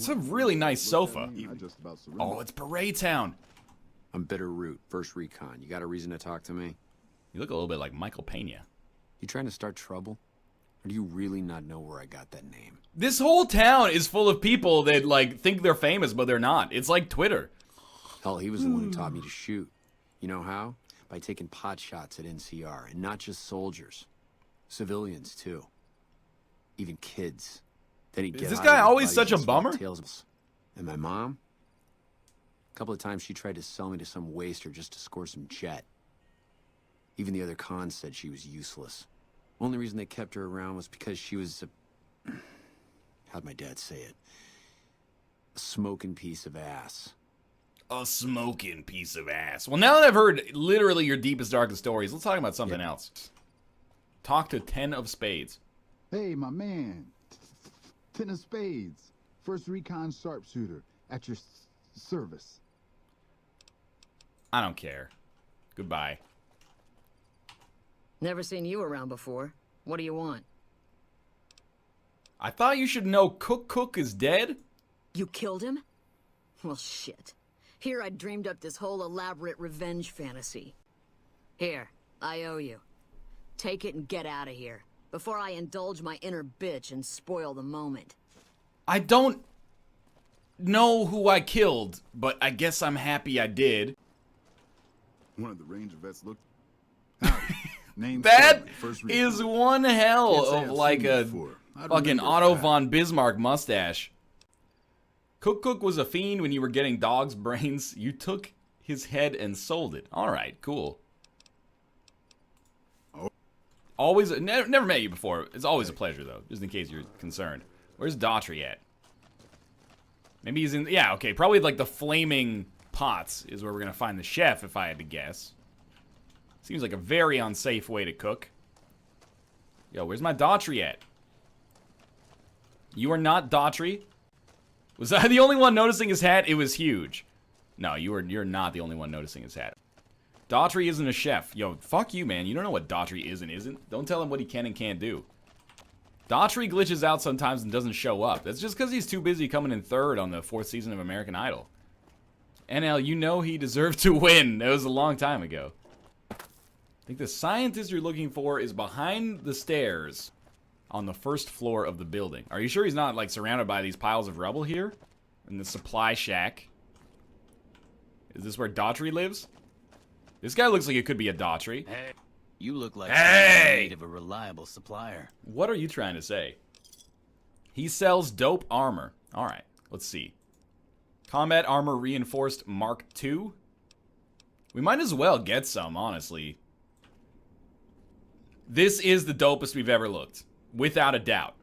It's a really nice sofa. Oh, it's Parade Town. I'm Bitter Root, First Recon. You got a reason to talk to me? You look a little bit like Michael Pena. You trying to start trouble? Or do you really not know where I got that name? This whole town is full of people that, like, think they're famous, but they're not. It's like Twitter. Hell, he was the one who taught me to shoot. You know how? By taking pot shots at NCR, and not just soldiers. Civilians, too. Even kids. Then he'd get Is this out guy of his always buddies such a and swap bummer? tails. And my mom? A couple of times she tried to sell me to some waster just to score some jet. Even the other cons said she was useless. Only reason they kept her around was because she was a... How'd my dad say it? A smoking piece of ass. A smoking piece of ass. Well, now that I've heard literally your deepest, darkest stories, let's talk about something else. Talk to 10 of Spades. Hey, my man. 10 of Spades. First Recon sharpshooter. At your service. I don't care. Goodbye. Never seen you around before. What do you want? I thought you should know Cook is dead? You killed him? Well, shit. Here I dreamed up this whole elaborate revenge fantasy. Here, I owe you. Take it and get out of here, before I indulge my inner bitch and spoil the moment. I don't know who I killed, but I guess I'm happy I did. One of the Ranger vets looked... Howdy. Name That First is Recon. one hell Can't say of I've like seen you a before. I'd fucking remember Otto that. von Bismarck mustache. Cook was a fiend when you were getting dog's brains. You took his head and sold it. All right, cool. Oh. Always, never met you before. It's always a pleasure, though, just in case you're concerned. Where's Daughtry at? Maybe he's in, yeah, okay, probably like the flaming pots is where we're going to find the chef, if I had to guess. Seems like a very unsafe way to cook. Yo, where's my Daughtry at? You are not Daughtry? Was I the only one noticing his hat? It was huge. No, you're not the only one noticing his hat. Daughtry isn't a chef. Yo, fuck you, man. You don't know what Daughtry is and isn't. Don't tell him what he can and can't do. Daughtry glitches out sometimes and doesn't show up. That's just because he's too busy coming in third on the 4th season of American Idol. NL, you know he deserved to win. That was a long time ago. I think the scientist you're looking for is behind the stairs on the 1st floor of the building. Are you sure he's not, like, surrounded by these piles of rubble here? In the supply shack. Is this where Daughtry lives? This guy looks like it could be a Daughtry. Hey, you look like Hey! someone in need of a reliable supplier. What are you trying to say? He sells dope armor. Alright, let's see. Combat armor reinforced Mark II? We might as well get some, honestly. This is the dopest we've ever looked. Without a doubt.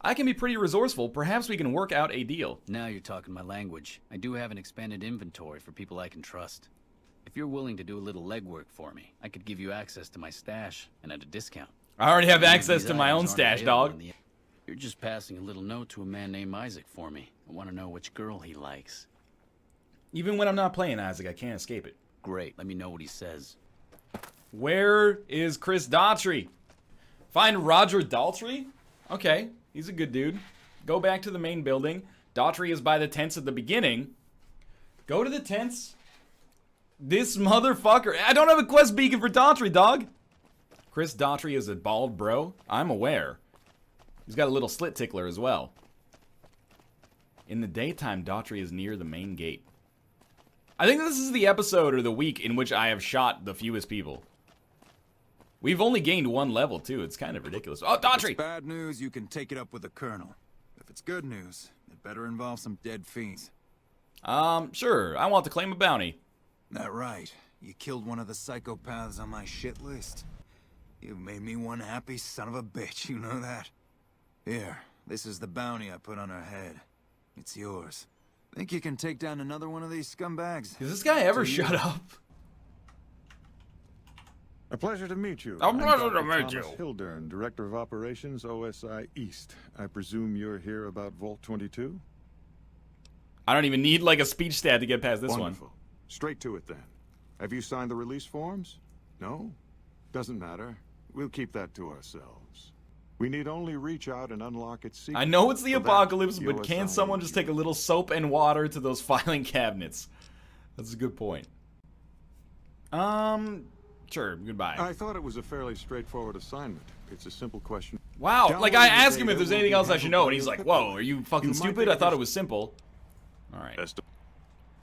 I can be pretty resourceful. Perhaps we can work out a deal. Now you're talking my language. I do have an expanded inventory for people I can trust. If you're willing to do a little legwork for me, I could give you access to my stash and at a discount. I already have access These to my own items aren't stash, available dog. in the- You're just passing a little note to a man named Isaac for me. I want to know which girl he likes. Even when I'm not playing Isaac, I can't escape it. Great, let me know what he says. Where is Chris Daughtry? Find Roger Daltrey? Okay, he's a good dude. Go back to the main building. Daughtry is by the tents at the beginning. Go to the tents. This motherfucker. I don't have a quest beacon for Daughtry, dog. Chris Daughtry is a bald bro. I'm aware. He's got a little slit tickler as well. In the daytime, Daughtry is near the main gate. I think this is the episode or the week in which I have shot the fewest people. We've only gained 1 level, too. It's kind of ridiculous. Oh, If Daughtry! it's bad news, you can take it up with the Colonel. If it's good news, it better involve some dead fiends. Sure. I want to claim a bounty. That right. You killed one of the psychopaths on my shit list. You've made me one happy son of a bitch, you know that? Here, this is the bounty I put on her head. It's yours. Think you can take down another one of these scumbags? Does this guy ever Do you? shut up? A pleasure to meet you. A I'm pleasure to Dr. meet Thomas you. Hildern, Director of Operations, OSI East. I presume you're here about Vault 22? I don't even need, like, a speech stat to get past this Wonderful. Straight to it, then. Have you signed the release forms? No? Doesn't matter. We'll keep that to ourselves. We need only reach out and unlock its secret. I know it's the For that, apocalypse, but you'll can assign someone just you. take a little soap and water to those filing cabinets? That's a good point. Sure, goodbye. I thought it was a fairly straightforward assignment. It's a simple question. Wow, like I Downloading asked the him if data there's will anything be else I should handled know, by and he's your like, equipment. whoa, are you fucking You might stupid? be I thought it able was simple. Alright. Best of